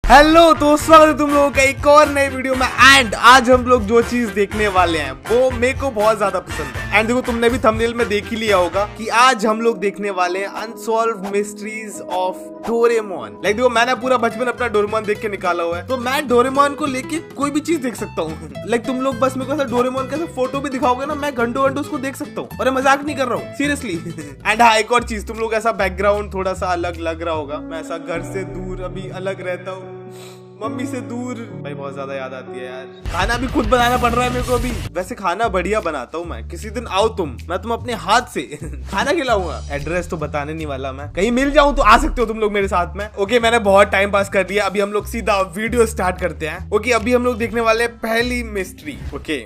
Hello दोस्तों, स्वागत है तुम लोगों का एक और नई वीडियो में। एंड आज हम लोग जो चीज देखने वाले हैं वो मेरे को बहुत ज्यादा पसंद है। एंड देखो, तुमने भी थंबनेल में देख ही लिया होगा कि आज हम लोग देखने वाले हैं unsolved mysteries of Doraemon. Like देखो, मैंने पूरा बचपन अपना डोरेमोन देख के निकाला हुआ है, तो मैं डोरेमोन को लेके कोई भी चीज देख सकता हूँ। लाइक तुम लोग बस मेरे को ऐसा डोरेमोन का फोटो भी दिखाओगे ना, मैं घंटों घंटों उसको देख सकता हूँ। और मजाक नहीं कर रहा हूँ, सीरियसली। एंड हाँ, एक और चीज, तुम लोग ऐसा बैकग्राउंड थोड़ा सा अलग लग रहा होगा। मैं ऐसा घर से दूर अभी अलग रहता हूँ, मम्मी से दूर। भाई बहुत ज्यादा याद आती है यार। खाना भी खुद बनाना पड़ रहा है मेरे को अभी। वैसे खाना बढ़िया बनाता हूँ मैं, किसी दिन आओ मैं तुम अपने हाथ से खाना खिलाऊंगा। एड्रेस तो बताने नहीं वाला मैं, कहीं मिल जाऊं तो आ सकते हो तुम लोग मेरे साथ में। ओके, मैंने बहुत टाइम पास कर दिया, अभी हम लोग सीधा वीडियो स्टार्ट करते हैं। ओके, अभी हम लोग देखने वाले हैं पहली मिस्ट्री। ओके,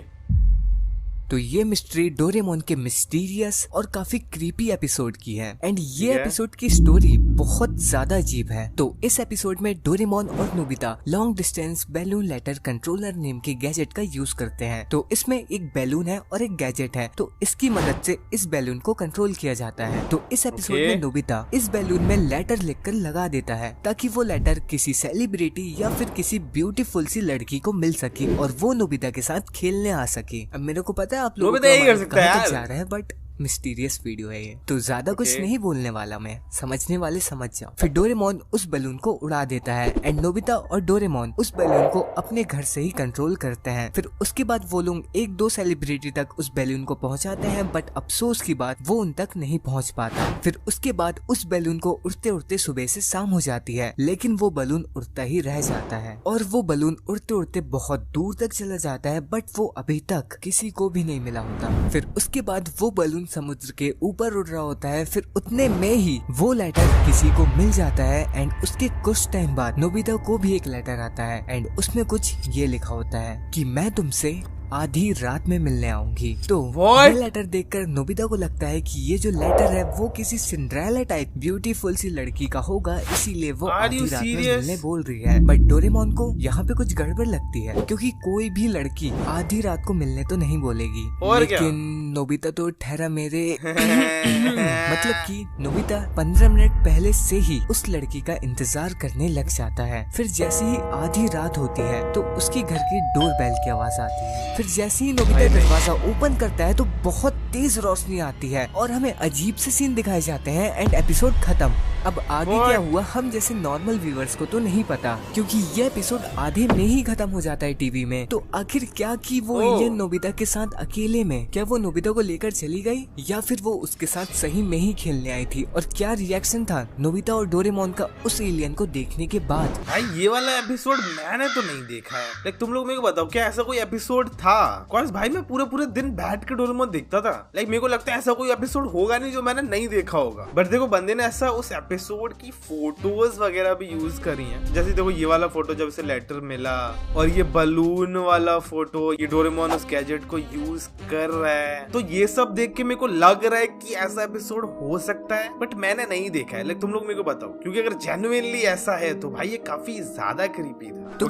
तो ये मिस्ट्री डोरेमोन के मिस्टीरियस और काफी क्रीपी एपिसोड की है। एंड ये एपिसोड की स्टोरी बहुत ज्यादा अजीब है। तो इस एपिसोड में डोरेमोन और Nobita long distance balloon letter controller name के गैजेट का यूज करते हैं। तो इसमें एक बैलून है और एक गैजेट है, तो इसकी मदद से इस बैलून को कंट्रोल किया जाता है। तो इस एपिसोड में नोबिता इस बैलून में लेटर लिखकर लगा देता है ताकि वो लेटर किसी सेलिब्रिटी या फिर किसी ब्यूटीफुल सी लड़की को मिल सके और वो नोबिता के साथ खेलने आ सके। अब मेरे को पता है आप लोग जा रहे हैं, बट मिस्टीरियस वीडियो है ये, तो ज्यादा कुछ नहीं बोलने वाला मैं, समझने वाले समझ जाओ। फिर डोरेमोन उस बैलून को उड़ा देता है एंड नोबिता और डोरेमोन उस बैलून को अपने घर से ही कंट्रोल करते हैं। फिर उसके बाद वो लोग एक दो सेलिब्रिटी तक उस बैलून को पहुंचाते हैं, बट अफसोस की बात वो उन तक नहीं पहुंच पाता। फिर उसके बाद उस बैलून को उड़ते उड़ते सुबह से शाम हो जाती है, लेकिन वो बैलून उड़ता ही रह जाता है और वो बैलून उड़ते उड़ते बहुत दूर तक चला जाता है, बट वो अभी तक किसी को भी नहीं मिला होता। फिर उसके बाद वो बैलून समुद्र के ऊपर उड़ रहा होता है। फिर उतने में ही वो लेटर किसी को मिल जाता है एंड उसके कुछ टाइम बाद नोबिता को भी एक लेटर आता है एंड उसमें कुछ ये लिखा होता है कि मैं तुमसे आधी रात में मिलने आऊंगी। तो ये लेटर देखकर नोबिता को लगता है कि ये जो लेटर है वो किसी सिंड्रेला टाइप ब्यूटीफुल सी लड़की का होगा, इसीलिए वो आधी रात में मिलने बोल रही है। बट डोरेमोन को यहाँ पे कुछ गड़बड़ लगती है, क्योंकि कोई भी लड़की आधी रात को मिलने तो नहीं बोलेगी। लेकिन नोबिता तो ठहरा मेरे मतलब कि नोबिता 15 मिनट पहले से ही उस लड़की का इंतजार करने लग जाता है। फिर जैसे ही आधी रात होती है तो उसके घर की डोर बेल की आवाज आती है। फिर जैसे ही नोबिता दरवाजा ओपन करता है तो बहुत तेज रोशनी आती है और हमें अजीब से सीन दिखाए जाते हैं एंड एपिसोड खत्म। अब आगे क्या हुआ हम जैसे नॉर्मल व्यूअर्स को तो नहीं पता, क्योंकि ये एपिसोड आधे में ही खत्म हो जाता है टीवी में। तो आखिर क्या की वो एलियन नोबिता के साथ अकेले में? क्या वो नोबिता को लेकर चली गई या फिर वो उसके साथ सही में ही खेलने आई थी? और क्या रिएक्शन था नोबिता और डोरेमोन का उस एलियन को देखने के बाद? भाई ये वाला एपिसोड मैंने तो नहीं देखा है। लाइक तुम लोग मेरे को बताओ, क्या ऐसा कोई एपिसोड था? भाई मैं पूरे दिन बैठ के डोरेमोन देखता था। लाइक मेरे को लगता है ऐसा कोई एपिसोड होगा नहीं जो मैंने नहीं देखा होगा। बट देखो, बंदे ने ऐसा उस एपिसोड की फोटोज वगैरह भी यूज करी हैं। जैसे देखो ये वाला फोटो जब से लेटर मिला, और ये बलून वाला फोटो, ये डोरेमोन उस गैजेट को यूज कर रहा है। तो ये सब देख के मेरे को लग रहा है कि ऐसा एपिसोड हो सकता है, बट मैंने नहीं देखा है। लाइक तुम लोग मेरे को बताओ, क्योंकि अगर जेन्युइनली ऐसा है तो भाई ये काफी ज्यादा क्रीपी था। तो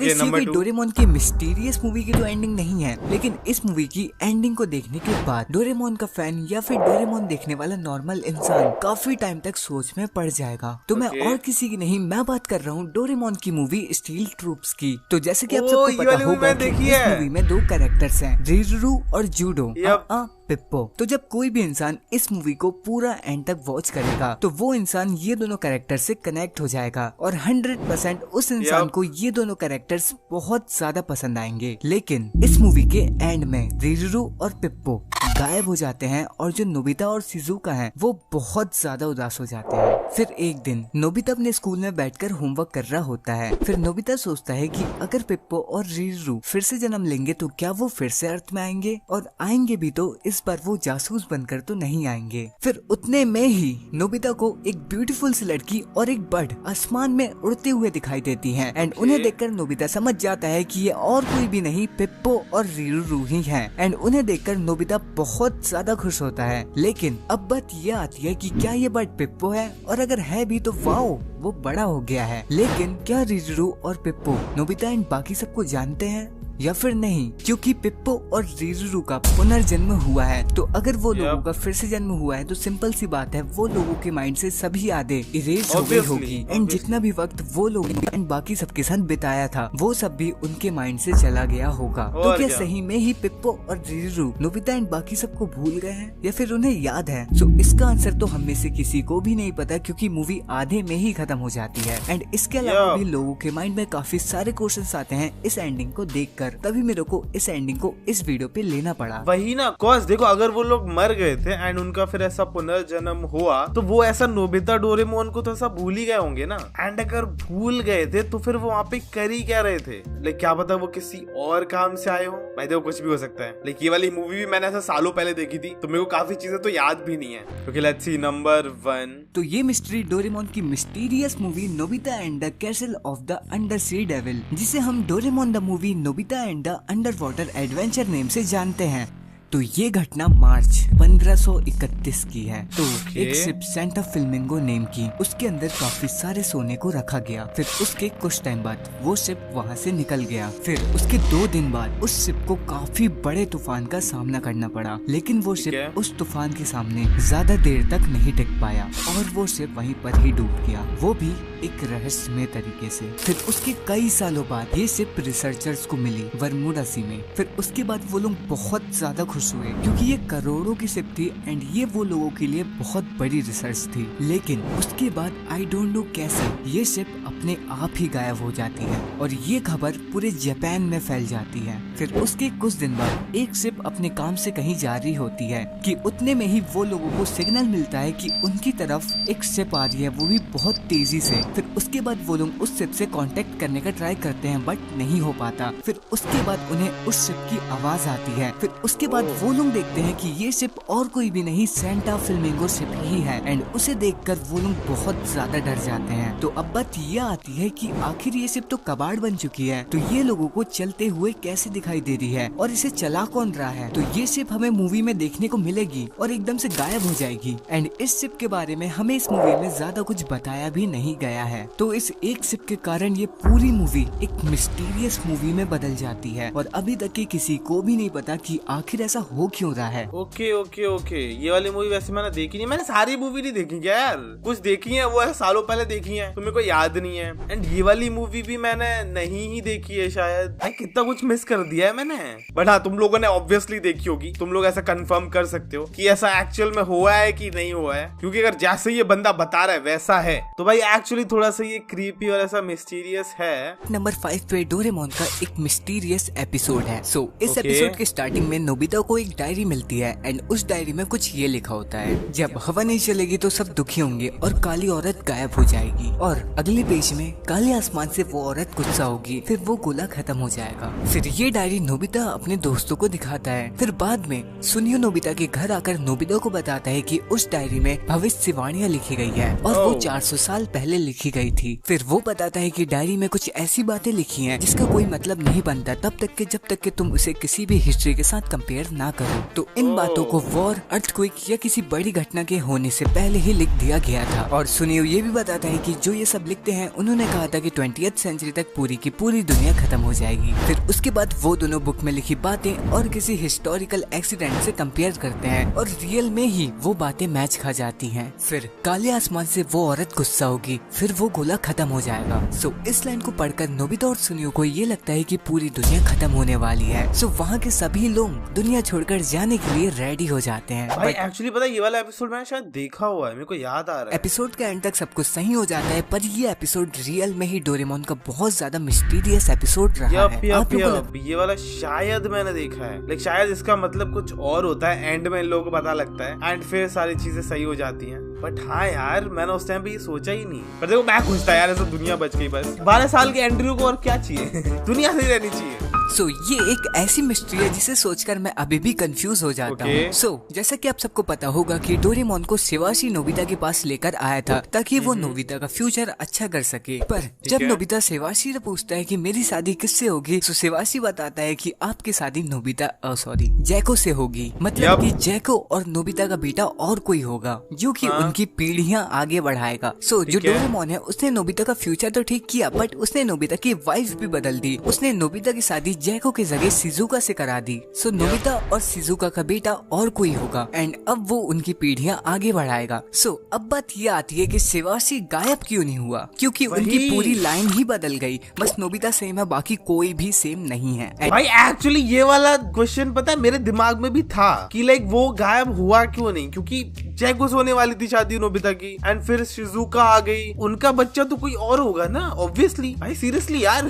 डोरेमोन की मिस्टीरियस मूवी की तो एंडिंग नहीं है, लेकिन इस मूवी की एंडिंग को देखने के बाद डोरेमोन का फैन या फिर डोरेमोन देखने वाला नॉर्मल इंसान काफी टाइम तक सोच में पड़ जाएगा। तो मैं और किसी की नहीं, मैं बात कर रहा हूँ डोरेमोन की मूवी स्टील ट्रूप्स की। तो जैसे कि आप सबको पता होगा कि इस मूवी में दो कैरेक्टर्स हैं, रिरुरू और जूडो पिप्पो। तो जब कोई भी इंसान इस मूवी को पूरा एंड तक वॉच करेगा तो वो इंसान ये दोनों कैरेक्टर से कनेक्ट हो जाएगा और 100% उस इंसान को ये दोनों कैरेक्टर्स बहुत ज्यादा पसंद आएंगे। लेकिन इस मूवी के एंड में रिरुरू और पिप्पो गायब हो जाते हैं और जो नोबिता और शिजुका हैं वो बहुत ज्यादा उदास हो जाते हैं। फिर एक दिन नोबिता अपने स्कूल में बैठकर होमवर्क कर रहा होता है। फिर नोबिता सोचता है कि अगर पिप्पो और रिरुरू फिर से जन्म लेंगे तो क्या वो फिर से अर्थ में आएंगे, और आएंगे भी तो इस बार वो जासूस बनकर तो नहीं आएंगे। फिर उतने में ही नोबिता को एक ब्यूटीफुल सी लड़की और एक बर्ड आसमान में उड़ते हुए दिखाई देती हैं एंड उन्हें देखकर नोबिता समझ जाता है कि ये और कोई भी नहीं पिप्पो और रिरुरू ही हैं। एंड उन्हें देखकर नोबिता बहुत ज्यादा खुश होता है। लेकिन अब बात ये आती है कि क्या ये बर्ड पिप्पो है, और अगर है भी तो वाओ वो बड़ा हो गया है। लेकिन क्या रिरुरू और पिप्पो नोबिता एंड बाकी सबको जानते हैं या फिर नहीं, क्योंकि पिप्पो और रीरू का पुनर्जन्म हुआ है। तो अगर वो लोगों का फिर से जन्म हुआ है तो सिंपल सी बात है, वो लोगों के माइंड से सभी यादें इरेज हो गई होगी एंड जितना भी वक्त वो लोग एंड बाकी सबके साथ बिताया था वो सब भी उनके माइंड से चला गया होगा। तो क्या सही में ही पिप्पो और रीरू नोबिता एंड बाकी सबको भूल गए हैं या फिर उन्हें याद है? सो इसका आंसर तो हम में से किसी को भी नहीं पता, क्योंकि मूवी आधे में ही खत्म हो जाती है। एंड इसके अलावा भी लोगों के माइंड में काफी सारे क्वेश्चंस आते हैं इस एंडिंग को देखकर, तभी मेरे को इस एंडिंग को इस वीडियो पे लेना पड़ा। वही ना, कॉज देखो अगर वो लोग मर गए थे एंड उनका फिर ऐसा पुनर्जन्म हुआ तो वो ऐसा नोबिता डोरेमोन को तो ऐसा भूल ही गए होंगे ना। एंड अगर भूल गए थे तो फिर वो वहाँ पे कर ही क्या रहे थे? लाइक क्या पता वो किसी और काम से आए हो। भाई देखो कुछ भी हो सकता है। लाइक ये वाली मूवी भी मैंने ऐसा सालों पहले देखी थी तो मेरे को काफी चीजें तो याद भी नहीं है। क्योंकि लेट्स सी नंबर 1। तो ये मिस्ट्री डोरेमोन की mysterious movie Nobita and the castle of the under sea devil, जिसे हम Doraemon the movie Nobita and the under water adventure name से जानते हैं। तो ये घटना मार्च 1531 की है। तो एक शिप सेंटा फ्लेमिंगो नेम की, उसके अंदर काफी सारे सोने को रखा गया। फिर उसके कुछ टाइम बाद वो शिप वहाँ से निकल गया। फिर उसके 2 दिन बाद उस शिप को काफी बड़े तूफान का सामना करना पड़ा, लेकिन वो शिप उस तूफान के सामने ज्यादा देर तक नहीं टिक पाया और वो शिप वहीं पर ही डूब गया, वो भी एक रहस्यमय तरीके से। फिर उसके कई सालों बाद ये शिप रिसर्चर्स को मिली बरमूडा सी में। फिर उसके बाद वो लोग बहुत ज्यादा खुश हुए क्योंकि ये करोड़ों की शिप थी एंड ये वो लोगों के लिए बहुत बड़ी रिसर्च थी। लेकिन उसके बाद आई डोंट नो कैसे ये शिप अपने आप ही गायब हो जाती है और ये खबर पूरे जापान में फैल जाती है। फिर उसके कुछ दिन बाद एक शिप अपने काम से कहीं जा रही होती है कि उतने में ही वो लोगों को सिग्नल मिलता है कि उनकी तरफ एक शिप आ रही है, वो भी बहुत तेजी से। फिर उसके बाद वो लोग उस शिप से कांटेक्ट करने का ट्राई करते हैं बट नहीं हो पाता। फिर उसके बाद उन्हें उस शिप की आवाज आती है। फिर उसके बाद वो लोग देखते हैं कि ये शिप और कोई भी नहीं सेंटा फ्लेमिंगो शिप ही है एंड उसे देखकर वो लोग बहुत ज्यादा डर जाते हैं। तो अब बात ये आती है कि आखिर ये शिप तो कबाड़ बन चुकी है, तो ये लोगों को चलते हुए कैसे दिखाई दे रही है और इसे चला कौन रहा है? तो ये शिप हमें मूवी में देखने को मिलेगी और एकदम से गायब हो जाएगी एंड इस शिप के बारे में हमें इस मूवी में ज्यादा कुछ बताया भी नहीं गया है। तो इस एक शिप के कारण ये पूरी मूवी एक मिस्टीरियस मूवी में बदल जाती है और अभी तक की किसी को भी नहीं पता कि आखिर ऐसा हो क्यों रहा है। ओके ओके ओके, ये वाली मूवी वैसे मैंने देखी नहीं। मैंने सारी मूवी नहीं देखी क्या यार, कुछ देखी है वो है सालों पहले देखी है तो मेरे को याद नहीं है। एंड ये वाली मूवी भी मैंने नहीं ही देखी है शायद। भाई कितना कुछ मिस कर दिया है मैंने। बट हाँ, तुम लोगों ने ऑब्वियसली देखी होगी, तुम लोग ऐसा कंफर्म कर सकते हो कि ऐसा एक्चुअल में हुआ है कि नहीं हुआ है। क्योंकि अगर जैसे ये बंदा बता रहा है वैसा है तो भाई एक्चुअली थोड़ा सा ये क्रीपी और ऐसा मिस्टीरियस है। नंबर 5 पे डोरेमोन का एक मिस्टीरियस एपिसोड है। सो इस एपिसोड के स्टार्टिंग में नोबिता को एक डायरी मिलती है एंड उस डायरी में कुछ ये लिखा होता है, जब हवा नहीं चलेगी तो सब दुखी होंगे और काली औरत गायब हो जाएगी। और अगले पेज में काले आसमान से वो औरत गुस्सा होगी, फिर वो गोला खत्म हो जाएगा। फिर ये डायरी नोबिता अपने दोस्तों को दिखाता है। फिर बाद में सुनियो नोबिता के घर आकर नोबिता को बताता है कि उस डायरी में भविष्यवाणियां लिखी गई है और वो 400 साल पहले लिखी गई थी। फिर वो बताता है कि डायरी में कुछ ऐसी बातें लिखी हैं जिसका कोई मतलब नहीं बनता तब तक कि जब तक कि तुम उसे किसी भी हिस्ट्री के साथ कंपेयर ना करो। तो इन बातों को वॉर, अर्थक्वेक या किसी बड़ी घटना के होने से पहले ही लिख दिया गया था। और सुनियो ये भी बताता है कि जो ये सब लिखते हैं उन्होंने कहा था कि 20th सेंचुरी तक पूरी की पूरी दुनिया खत्म हो जाएगी। फिर उसके बाद वो दोनों बुक में लिखी बातें और किसी हिस्टोरिकल एक्सीडेंट से कंपेयर करते हैं और रियल में ही वो बातें मैच खा जाती हैं। फिर काले आसमान से वो औरत गुस्सा होगी, फिर वो गोला खत्म हो जाएगा। सो इस लाइन को पढ़कर नोबिता और सुनियो को ये लगता है कि पूरी दुनिया खत्म होने वाली है। सो वहाँ के सभी लोग दुनिया छोड़कर जाने के लिए रेडी हो जाते हैं। भाई एक्चुअली पता है ये वाला एपिसोड मैंने शायद देखा हुआ है, मेरे को याद आ रहा है। एपिसोड के एंड तक सब कुछ सही हो जाता है, पर ये एपिसोड रियल में ही डोरेमोन का बहुत ज्यादा मिस्टीरियस एपिसोड रहा है। ये वाला शायद मैंने देखा है, लेकिन शायद इसका मतलब कुछ और होता है, एंड में इन लोगों को पता लगता है एंड फिर सारी चीजें सही हो जाती हैं। बट हाँ यार, मैंने उस टाइम पे ये सोचा ही नहीं। पर देखो मैं खुश था यार, ऐसा दुनिया बच गई बस। 12 साल के एंड्रयू को और क्या चाहिए दुनिया सही रहनी चाहिए। सो ये एक ऐसी मिस्ट्री है जिसे सोचकर मैं अभी भी कंफ्यूज हो जाता हूँ। सो जैसा कि आप सबको पता होगा कि डोरेमोन को शिवाशी नोबिता के पास लेकर आया था ताकि वो नोबिता का फ्यूचर अच्छा कर सके। पर जब नोबिता शिवाशी से पूछता है कि मेरी शादी किससे होगी, तो शिवाशी बताता है कि आपकी शादी नोबिता जैको से होगी। मतलब कि जैको और नोबिता का बेटा और कोई होगा जो कि उनकी पीढ़ियां आगे बढ़ाएगा। सो जो डोरेमोन है उसने नोबिता का फ्यूचर तो ठीक किया, बट उसने नोबिता की वाइफ भी बदल दी। उसने नोबिता की शादी जैको की जगह शिजुका से करा दी। सो नोबिता और शिजुका का बेटा और कोई होगा एंड अब वो उनकी पीढ़ियां आगे बढ़ाएगा। सो अब बात ये आती है कि शिवाशी गायब क्यों नहीं हुआ, क्योंकि उनकी पूरी लाइन ही बदल गई। बस नोबिता सेम है, बाकी कोई भी सेम नहीं है। भाई एक्चुअली ये वाला क्वेश्चन पता है मेरे दिमाग में भी था कि लाइक वो गायब हुआ क्यों नहीं, क्योंकि जैको से होने वाली थी शादी नोबिता की एंड फिर शिजुका आ गई, उनका बच्चा तो कोई और होगा ना ऑब्वियसली। भाई सीरियसली यार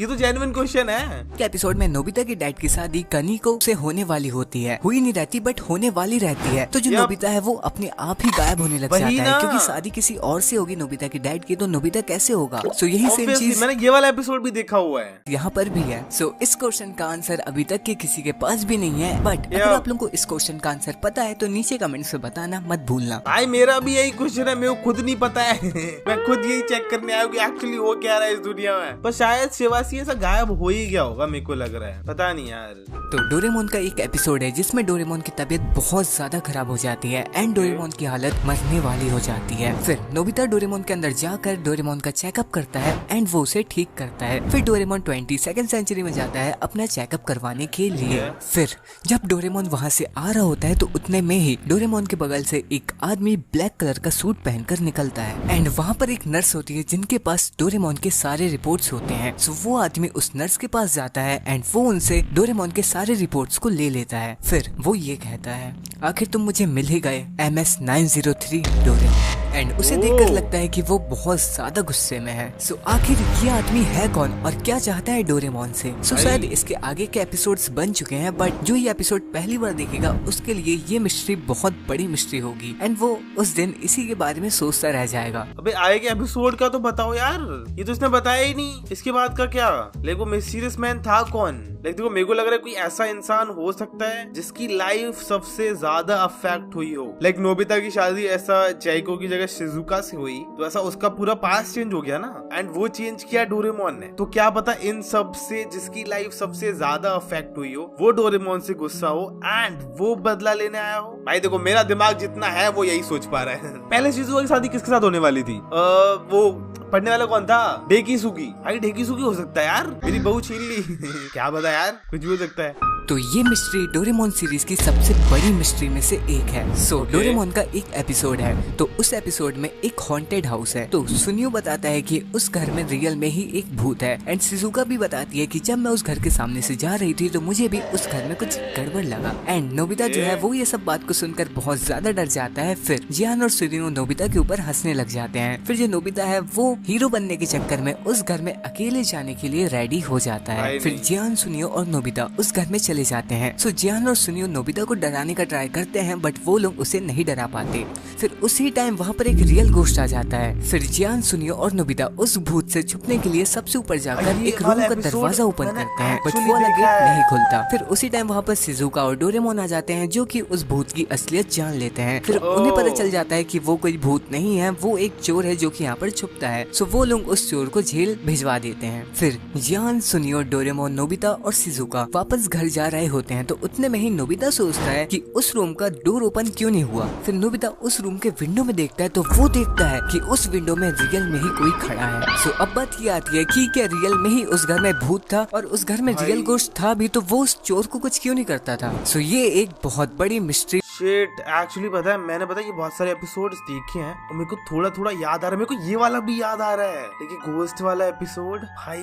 ये तो जेन्युइन क्वेश्चन है। एपिसोड में नोबिता की डैड की शादी कनिको से होने वाली होती है, हुई नहीं रहती बट होने वाली रहती है। तो जो नोबिता है वो अपने आप ही गायब होने लग जाता है, क्योंकि शादी किसी और से होगी नोबिता की डैड की, तो नोबिता कैसे होगा। सो यही सेम चीज मैंने ये वाला एपिसोड भी देखा हुआ है, यहाँ पर भी है। सो इस क्वेश्चन का आंसर अभी तक के किसी के पास भी नहीं है, बट अगर आप लोगों को इस क्वेश्चन का आंसर पता है तो नीचे कमेंट में बताना मत भूलना। भाई मेरा भी यही क्वेश्चन है, मेरे को खुद नहीं पता है मैं खुद यही चेक करने आया हूँ कि एक्चुअली हो क्या रहा है इस दुनिया में। पर शायद शिवाशी ऐसा गायब हो ही गया होगा, मेरे को लग रहा है, पता नहीं यार। तो डोरेमोन का एक एपिसोड है जिसमें डोरेमोन की तबीयत बहुत ज्यादा खराब हो जाती है एंड डोरेमोन की हालत मरने वाली हो जाती है। फिर नोबिता डोरेमोन के अंदर जाकर डोरेमोन का चेकअप करता है एंड वो उसे ठीक करता है। फिर डोरेमोन 22nd सेंचुरी में जाता है अपना चेकअप करवाने के लिए। फिर जब डोरेमोन वहाँ से आ रहा होता है तो उतने में ही डोरेमोन के बगल से एक आदमी ब्लैक कलर का सूट पहनकर निकलता है एंड वहाँ पर एक नर्स होती है जिनके पास डोरेमोन के सारे रिपोर्ट्स होते हैं। सो वो आदमी उस नर्स के पास जाता है एंड वो उनसे डोरेमोन के सारे रिपोर्ट्स को ले लेता है। फिर वो ये कहता है, आखिर तुम मुझे मिल ही गए MS-903 डोरेमोन। एंड उसे देखकर लगता है कि वो बहुत ज्यादा गुस्से में है। सो आखिर ये आदमी है कौन और क्या चाहता है डोरेमोन से। सो शायद इसके आगे के एपिसोड्स बन चुके हैं, बट जो ये एपिसोड पहली बार देखेगा उसके लिए ये मिस्ट्री बहुत बड़ी मिस्ट्री होगी एंड वो उस दिन इसी के बारे में सोचता रह जाएगा। अबे आगे एपिसोड का तो बताओ यार, ये तो इसने बताया ही नहीं। इसके बाद का क्या, लाइक वो मिस्टीरियस मैन था कौन। लाइक देखो मेरे को लग रहा है कोई ऐसा इंसान हो सकता है जिसकी लाइफ सबसे ज्यादा अफेक्ट हुई हो। लाइक नोबिता की शादी ऐसा जैको की जगह शिजुका से हुई तो ऐसा उसका पूरा पास्ट चेंज हो गया ना, एंड वो चेंज किया डोरेमोन ने। तो क्या पता इन सब से जिसकी लाइफ सबसे ज्यादा अफेक्ट हुई हो वो डोरेमोन से गुस्सा हो एंड वो बदला लेने आया हो। भाई देखो मेरा दिमाग जितना है वो यही सोच पा रहा है। पहले शिजुका की शादी किसके साथ होने वाली थी? वो पढ़ने वाला कौन था? डेकिसुगी। भाई डेकिसुगी हो सकता है यार, मेरी बहू छीन ली क्या पता यार, कुछ भी हो सकता है। तो ये मिस्ट्री डोरेमोन सीरीज की सबसे बड़ी मिस्ट्री में से एक है। सो डोरेमोन का एक एपिसोड है, तो उस एपिसोड में एक हॉन्टेड हाउस है। तो सुनियो बताता है कि उस घर में रियल में ही एक भूत है एंड शिजुका भी बताती है कि जब मैं उस घर के सामने से जा रही थी तो मुझे भी उस घर में कुछ गड़बड़ लगा। एंड नोबिता जो है वो ये सब बात को सुनकर बहुत ज्यादा डर जाता है। फिर जियान और सुनियो नोबिता के ऊपर हंसने लग जाते हैं। फिर जो नोबिता है वो हीरो बनने के चक्कर में उस घर में अकेले जाने के लिए रेडी हो जाता है। फिर जियान, सुनियो और नोबिता उस घर में चले जाते हैं। सो जियान और सुनियो नोबिता को डराने का ट्राई करते हैं बट वो लोग उसे नहीं डरा पाते। फिर उसी टाइम वहाँ पर एक रियल घोस्ट आ जाता है। फिर जियान, सुनियो और नोबिता उस भूत से छुपने के लिए सबसे ऊपर जाकर एक रूम का दरवाजा ओपन करते हैं बट वो वाला गेट नहीं खुलता। फिर उसी टाइम वहाँ पर शिजुका और डोरेमोन आ जाते हैं जो कि उस भूत की असलियत जान लेते हैं। फिर उन्हें पता चल जाता है कि वो कोई भूत नहीं है, वो एक चोर है जो कि यहाँ पर छुपता है। सो वो लोग उस चोर को जेल भिजवा देते हैं। फिर जियान, सुनियो, डोरेमोन, नोबिता और शिजुका वापस घर जा रहे होते हैं तो उतने में ही नोबिता सोचता है कि उस रूम का डोर ओपन क्यों नहीं हुआ। फिर नोबिता उस रूम के विंडो में देखता है तो वो देखता है कि उस विंडो में रियल में ही कोई खड़ा है। सो अब बात ये आती है कि क्या रियल में ही उस घर में भूत था और उस घर में रियल गोश्त था भी तो वो उस चोर को कुछ क्यों नहीं करता था। सो ये एक बहुत बड़ी मिस्ट्री। शिट, एक्चुअली पता है मैंने ये बहुत सारे एपिसोड्स देखे हैं और मेरे को थोड़ा थोड़ा याद आ रहा है। मेरे को ये वाला भी याद आ रहा है, लेकिन घोस्ट वाला एपिसोड भाई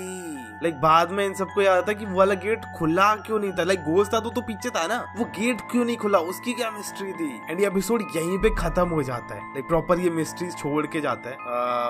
लाइक बाद में इन सबको याद आता कि वो वाला गेट खुला क्यों नहीं था। लाइक घोस्ट था तो पीछे था ना, वो गेट क्यों नहीं खुला, उसकी क्या मिस्ट्री थी। एंड ये एपिसोड यहीं पे खत्म हो जाता है, लाइक प्रॉपर ये मिस्ट्रीज छोड़ के जाता है।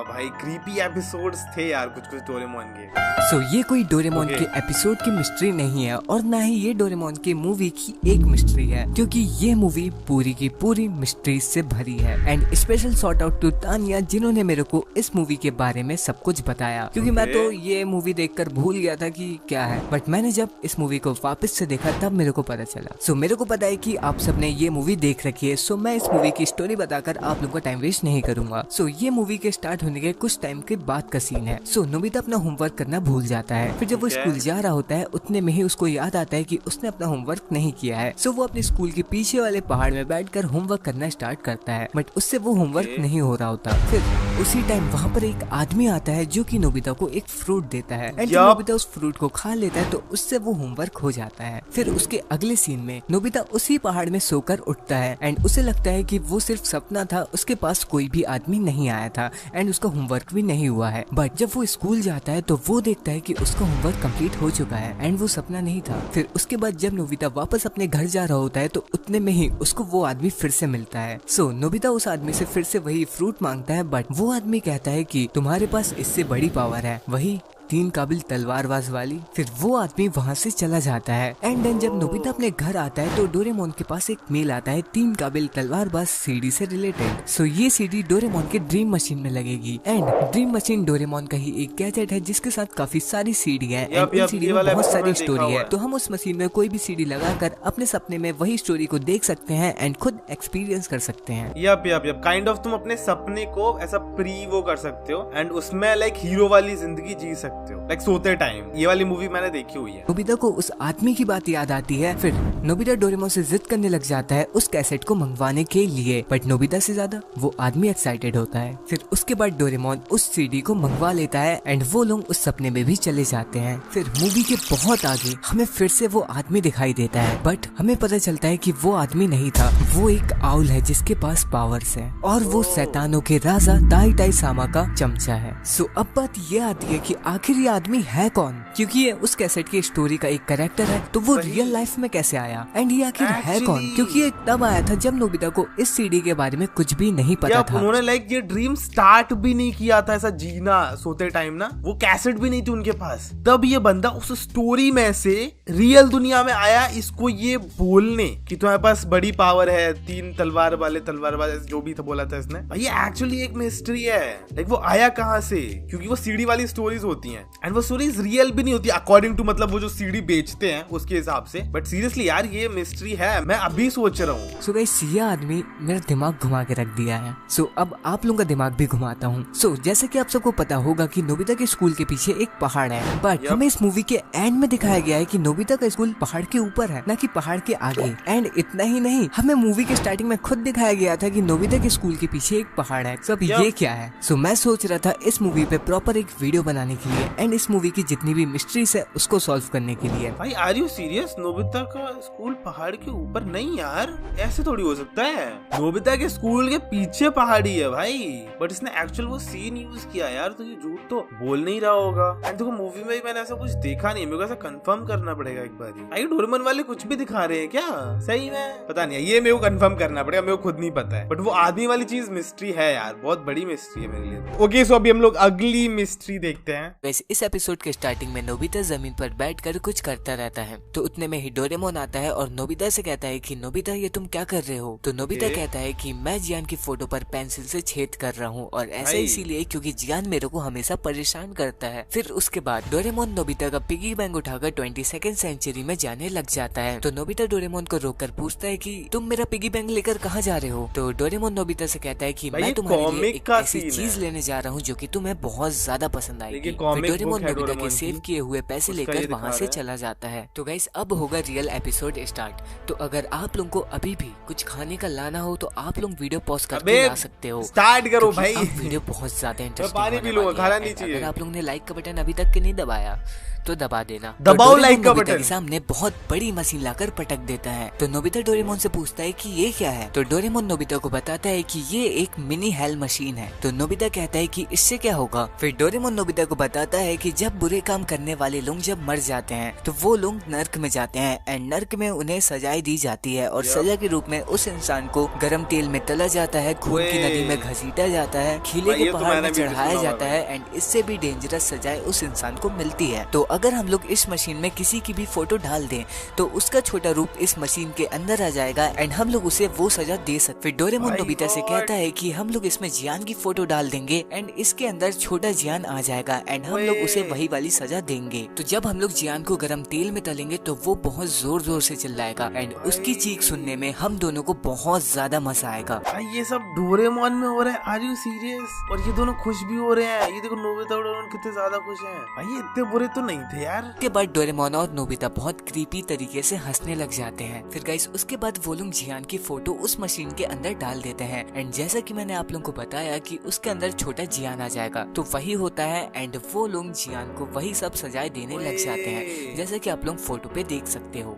भाई क्रीपी एपिसोड्स थे यार कुछ कुछ डोरेमोन के। सो ये कोई डोरेमोन के एपिसोड की मिस्ट्री नहीं है और ना ही ये डोरेमोन की मूवी की एक मिस्ट्री है, क्योंकि ये मूवी पूरी की पूरी मिस्ट्रीज से भरी है। And special shout out to Tania जिन्होंने मेरे को इस मूवी के बारे में सब कुछ बताया, क्योंकि मैं तो ये मूवी देखकर भूल गया था कि क्या है। बट मैंने जब इस मूवी को वापस से देखा तब मेरे को पता चला। सो मेरे को पता है कि आप सबने ये मूवी देख रखी है, सो मैं इस मूवी की स्टोरी बताकर आप लोगों का टाइम वेस्ट नहीं करूंगा। सो ये मूवी के स्टार्ट होने के कुछ टाइम के बाद का सीन है। सो नोबिता अपना होमवर्क करना भूल जाता है। फिर जब वो स्कूल जा रहा होता है उतने में ही उसको याद आता है कि उसने अपना होमवर्क नहीं किया है। सो वो अपने स्कूल के पीछे वाले पहाड़ में बैठकर होमवर्क करना स्टार्ट करता है, बट उससे वो होमवर्क नहीं हो रहा होता। फिर उसी टाइम वहाँ पर एक आदमी आता है जो कि नोबिता को एक फ्रूट देता है, एंड जब नोबिता उस फ्रूट को खा लेता है तो उससे वो होमवर्क हो जाता है। फिर उसके अगले सीन में नोबिता उसी पहाड़ में सोकर उठता है एंड उसे लगता है कि वो सिर्फ सपना था, उसके पास कोई भी आदमी नहीं आया था एंड उसका होमवर्क भी नहीं हुआ है। बट जब वो स्कूल जाता है तो वो देखता है कि उसका होमवर्क कंप्लीट हो चुका है एंड वो सपना नहीं था। फिर उसके बाद जब नोबिता वापस अपने घर जा रहा होता है तो उतने में ही उसको वो आदमी फिर से मिलता है। सो नोबिता उस आदमी से फिर से वही फ्रूट मांगता है, बट वो आदमी कहता है कि तुम्हारे पास इससे बड़ी पावर है, वही 3 काबिल तलवारबाज वाली। फिर वो आदमी वहाँ से चला जाता है एंड देन जब नोबिता अपने घर आता है तो डोरेमोन के पास एक मेल आता है 3 काबिल तलवारबाज सीडी से रिलेटेड। सो ये सीडी डोरेमोन के ड्रीम मशीन में लगेगी एंड ड्रीम मशीन डोरेमोन का ही एक गैजेट है जिसके साथ काफी सारी सीडी है एंड इन सीडी में बहुत सारी स्टोरी है। तो हम उस मशीन में कोई भी सीडी लगाकर अपने सपने में वही स्टोरी को देख सकते हैं एंड खुद एक्सपीरियंस कर सकते हैं। यप काइंड ऑफ तुम अपने सपने को ऐसा प्री वो कर सकते हो एंड उसमें लाइक हीरो वाली जिंदगी जी सकते हो, लाइक सोते टाइम। ये वाली मूवी मैंने देखी हुई है। नोबिता को उस आदमी की बात याद आती है। फिर नोबिता डोरेमोन से जिद करने लग जाता है उस कैसेट को मंगवाने के लिए, बट नोबिता से ज्यादा वो आदमी एक्साइटेड होता है। फिर उसके बाद डोरेमोन उस सीडी को मंगवा लेता है एंड वो लोग उस सपने में भी चले जाते हैं। फिर मूवी के बहुत आगे हमें फिर से वो आदमी दिखाई देता है, बट हमें पता चलता है कि वो आदमी नहीं था, वो एक आउल है जिसके पास पावर्स है और वो शैतानों के राजा ताई ताई सामा का चमचा है। सो अब बात ये आती है कि आखिर ये आदमी है कौन, क्योंकि ये उस कैसेट की स्टोरी का एक कैरेक्टर है, तो वो रियल लाइफ में कैसे आया एंड ये आखिर है कौन, क्योंकि ये तब आया था जब नोबिता को इस सीडी के बारे में कुछ भी नहीं पता था। उन्होंने लाइक ये ड्रीम स्टार्ट भी नहीं किया था ऐसा जीना सोते टाइम ना, वो कैसेट भी नहीं थी उनके पास, तब ये बंदा उस स्टोरी में से रियल दुनिया में आया इसको ये बोलने कि तुम्हारे पास बड़ी पावर है, 3 तलवार वाले तलवारबाज जो भी था बोला था इसने। भाई ये एक्चुअली एक मिस्ट्री है, लाइक वो आया कहाँ से, क्योंकि वो सीडी वाली स्टोरीज होती हैं एंड वो स्टोरीज रियल भी नहीं होती अकॉर्डिंग टू मतलब वो जो सीडी बेचते हैं उसके हिसाब से। बट सीरियसली यार ये मिस्ट्री है, मैं अभी सोच रहा हूँ। सो गाइस ये आदमी मेरा दिमाग घुमा के रख दिया है। सो अब आप लोगों का दिमाग भी घुमाता हूँ। सो जैसे कि आप सबको पता होगा कि नोबिता के स्कूल के पीछे एक पहाड़ है, बट हमें इस मूवी के एंड में दिखाया गया है कि नोबिता का स्कूल पहाड़ के ऊपर है, ना कि पहाड़ के आगे। एंड इतना ही नहीं, हमें मूवी के स्टार्टिंग में खुद दिखाया गया था कि नोबिता के स्कूल के पीछे एक पहाड़ है। सब ये क्या है? सो मैं सोच रहा था इस मूवी पे प्रॉपर एक वीडियो बनाने के लिए एंड इस मूवी की जितनी भी मिस्ट्रीज है उसको सॉल्व करने के लिए। भाई आर यू सीरियस? नोबिता का स्कूल पहाड़ के ऊपर नहीं यार, ऐसे थोड़ी हो सकता है। नोबिता के स्कूल के पीछे पहाड़ी है भाई, बट इसने एक्चुअल वो सीन यूज किया यार, तो ये झूठ तो बोल नहीं रहा होगा। एंड देखो मूवी में भी मैंने ऐसा कुछ देखा नहीं, मेरे को ऐसा कंफर्म करना पड़ेगा एक बार। आई डोरेमोन वाले कुछ भी दिखा रहे हैं क्या सही में? पता नहीं, ये मेरे को कंफर्म करना पड़ेगा, मेरे को खुद नहीं पता है। बट वो आदमी वाली चीज मिस्ट्री है यार, बहुत बड़ी मिस्ट्री है मेरे लिए। ओके सो अभी हम लोग अगली मिस्ट्री देखते हैं। वैसे इस एपिसोड के स्टार्टिंग में नोबिता जमीन पर बैठकर कुछ करता रहता है, तो उतने में ही डोरेमोन आता है और नोबिता से कहता है कि नोबिता ये तुम क्या कर रहे हो? तो नोबिता कहता है कि मैं जियान की फोटो पर पेंसिल से छेद कर रहा हूँ और ऐसा इसीलिए क्योंकि जियान मेरे को हमेशा परेशान करता है। फिर उसके बाद डोरेमोन नोबिता का पिगी बैंक उठाकर 22nd सेंचुरी में जाने लग जाता है। तो नोबिता डोरेमोन को रोककर पूछता है कि तुम मेरा पिगी बैंक लेकर कहाँ जा रहे हो? तो डोरेमोन नोबिता से कहता है कि मैं तुम्हारे लिए एक ऐसी चीज लेने जा रहा हूँ जो कि तुम्हें बहुत ज्यादा पसंद आएगी। डोरेमोन नोबिता के सेव किए हुए पैसे लेकर वहाँ से चला जाता है। तो गाइस अब होगा रियल एपिसोड स्टार्ट। तो अगर आप लोगों को अभी भी कुछ खाने का लाना हो तो आप लोग वीडियो पॉज करके ला सकते हो। स्टार्ट करो भाई, वीडियो बहुत ज्यादा इंटरेस्टिंग पानी पी लो, खाना नहीं चाहिए। अगर आप लोगों ने लाइक का बटन अभी तक नहीं दबाया तो दबा देना। दबाओ लाइक का बटन। के सामने बहुत बड़ी मशीन लाकर पटक देता है। तो नोबिता डोरेमोन से पूछता है कि ये क्या है? तो डोरेमोन नोबिता को बताता है कि ये एक मिनी हेल मशीन है। तो नोबिता कहता है कि इससे क्या होगा? फिर डोरेमोन नोबिता को बताता है कि जब बुरे काम करने वाले लोग जब मर जाते हैं तो वो लोग नर्क में जाते हैं एंड नर्क में उन्हें सजाएं दी जाती है और सजा के रूप में उस इंसान को गर्म तेल में तला जाता है, खून की नदी में घसीटा जाता है, खीले के पहाड़ में चढ़ाया जाता है एंड इससे भी डेंजरस सजाएं उस इंसान को मिलती है। तो अगर हम लोग इस मशीन में किसी की भी फोटो डाल दें तो उसका छोटा रूप इस मशीन के अंदर आ जाएगा एंड हम लोग उसे वो सजा दे सकते। फिर डोरेमोन नोबिता से कहता है कि हम लोग इसमें जियान की फोटो डाल देंगे एंड इसके अंदर छोटा जियान आ जाएगा एंड हम हम लोग उसे वही वाली सजा देंगे। तो जब हम लोग जियान को गरम तेल में तलेंगे तो वो बहुत जोर जोर से चिल्लाएगा एंड उसकी चीख सुनने में हम दोनों को बहुत ज्यादा मजा आएगा। भाई ये सब डोरेमोन में हो रहा है, आर यू सीरियस? और ये दोनों खुश भी हो रहे हैं, ये देखो नोबिता और डोरेमोन कितने ज्यादा खुश हैं। भाई ये इतने बुरे तो नहीं थे यार। उसके बाद डोरेमोन और नोबिता बहुत क्रीपी तरीके से हंसने लग जाते हैं। फिर गाइस उसके बाद वो लोग जियान की फोटो उस मशीन के अंदर डाल देते हैं एंड जैसा कि मैंने आप लोगों को बताया कि उसके अंदर छोटा जियान आ जाएगा, तो वही होता है एंड वो लोग जियान को वही सब सजाएं देने लग जाते हैं जैसा कि आप लोग फोटो पे देख सकते हो।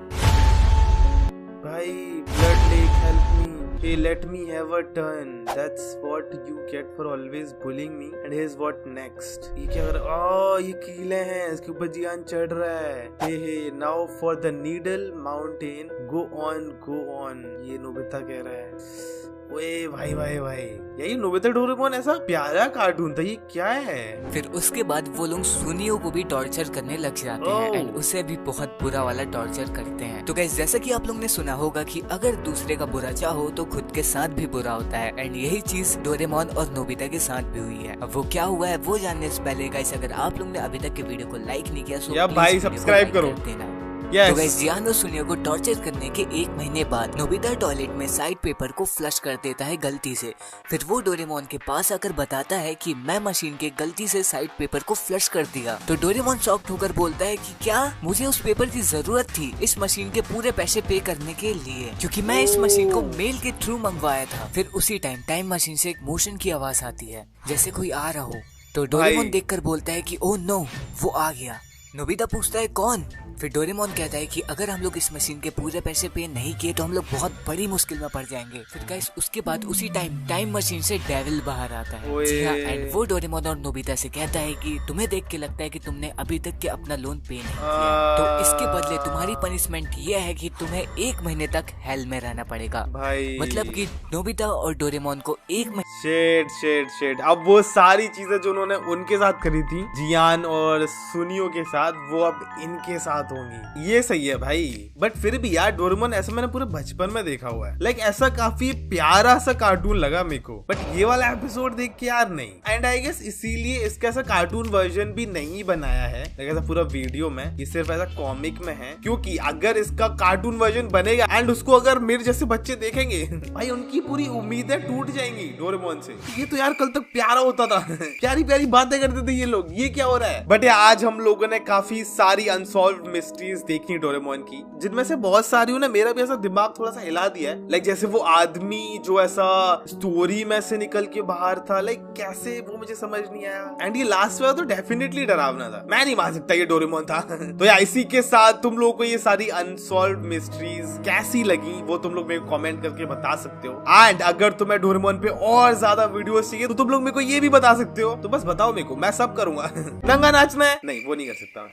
भाई blood lake help me, hey let me have a turn, that's what you get for always bullying me and here's what next। ये क्या कर रहा है? ये कीले हैं, इसके ऊपर जियान चढ़ रहा है। हे now for the needle mountain, go on। ये नोबिता कह रहा है। ओए भाई भाई भाई, यही नोबिता डोरेमोन ऐसा प्यारा कार्टून था, ये क्या है? फिर उसके बाद वो लोग सुनियो को भी टॉर्चर करने लग जाते हैं एंड उसे भी बहुत बुरा वाला टॉर्चर करते हैं। तो गाइस जैसा कि आप लोग ने सुना होगा कि अगर दूसरे का बुरा चाहो तो खुद के साथ भी बुरा होता है एंड यही चीज डोरेमोन और नोबिता के साथ भी हुई है। अब वो क्या हुआ है वो जानने से पहले गाइस अगर आप लोग ने अभी तक के वीडियो को लाइक नहीं किया तो भाई सब्सक्राइब करो देना। Yes. तो गाइस जियान और सुनियो को टॉर्चर करने के 1 महीने बाद नोबिता टॉयलेट में साइड पेपर को फ्लश कर देता है गलती से। फिर वो डोरेमोन के पास आकर बताता है कि मैं मशीन के गलती से साइड पेपर को फ्लश कर दिया। तो डोरेमोन शॉक्ड होकर बोलता है कि क्या मुझे उस पेपर की जरूरत थी इस मशीन के पूरे पैसे पे करने के लिए, क्योंकि मैं इस मशीन को मेल के थ्रू मंगवाया था। फिर उसी टाइम मशीन से एक मोशन की आवाज आती है जैसे कोई आ रहा हो। तो डोरेमोन देखकर बोलता है कि ओह नो, वो आ गया। नोबिता पूछता है कौन? फिर डोरेमोन कहता है कि अगर हम लोग इस मशीन के पूरे पैसे पे नहीं किए तो हम लोग बहुत बड़ी मुश्किल में पड़ जाएंगे। फिर गाइस उसके बाद उसी टाइम मशीन से डेविल बाहर आता है। जी हाँ, एंड वो डोरेमोन और नोबिता से कहता है कि तुम्हें देख के लगता है कि तुमने अभी तक के अपना लोन पे नहीं किया, तो इसके बदले तुम्हारी पनिशमेंट ये है कि तुम्हें 1 महीने तक हेल में रहना पड़ेगा। भाई मतलब कि नोबिता और डोरेमोन को 1 महीने शेड अब वो सारी चीजें जो उन्होंने उनके साथ करी थी जियान और सुनियो के साथ, वो अब इनके साथ होंगी। ये सही है भाई। बट फिर भी यार डोरेमोन ऐसा मैंने पूरे बचपन में देखा हुआ है, लाइक ऐसा काफी प्यारा सा कार्टून लगा मेरे को। बट ये वाला एपिसोड देख के यार नहीं, एंड आई गेस इसीलिए इसका ऐसा कार्टून वर्जन भी नहीं बनाया है ऐसा पूरा वीडियो में, ये सिर्फ ऐसा कॉमिक में है। क्योंकि अगर इसका कार्टून वर्जन बनेगा एंड उसको अगर मेरे जैसे बच्चे देखेंगे भाई उनकी पूरी उम्मीदें टूट जाएंगी डोरेमोन से। ये तो यार कल तक प्यारा होता था प्यारी प्यारी बातें करते थे ये लोग, ये क्या हो रहा है? बट आज हम लोगों ने काफी सारी अनसॉल्व्ड मिस्ट्रीज देखी डोरेमोन की, जिनमें से बहुत सारी ने मेरा भी ऐसा दिमाग थोड़ा सा हिला दिया है। लाइक जैसे वो आदमी जो ऐसा स्टोरी में से निकल के बाहर था, लाइक कैसे वो मुझे समझ नहीं आया। एंड ये लास्ट वाला तो डेफिनेटली डरावना था, मैं नहीं मान सकता ये डोरेमोन था तो यार इसी के साथ तुम लोगों को ये सारी अनसॉल्व्ड मिस्ट्रीज कैसी लगी वो तुम लोग मेरे को कमेंट करके बता सकते हो। एंड अगर तुम्हें डोरेमोन पे और ज्यादा वीडियोस चाहिए तो तुम लोग मेरे को ये भी बता सकते हो, तो बस बताओ मेरे को, मैं सब करूंगा नंगा नाचना है नहीं, वो नहीं कर सकता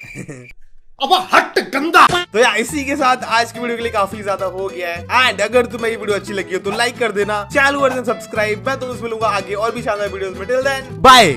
अब हट गंदा। तो यार इसी के साथ आज की वीडियो के लिए काफी ज्यादा हो गया है। एंड अगर तुम्हें ये वीडियो अच्छी लगी हो तो लाइक कर देना, चैनल वर्जन सब्सक्राइब। मैं तुमसे मिलूंगा आगे और भी शानदार वीडियोस में। Till then bye.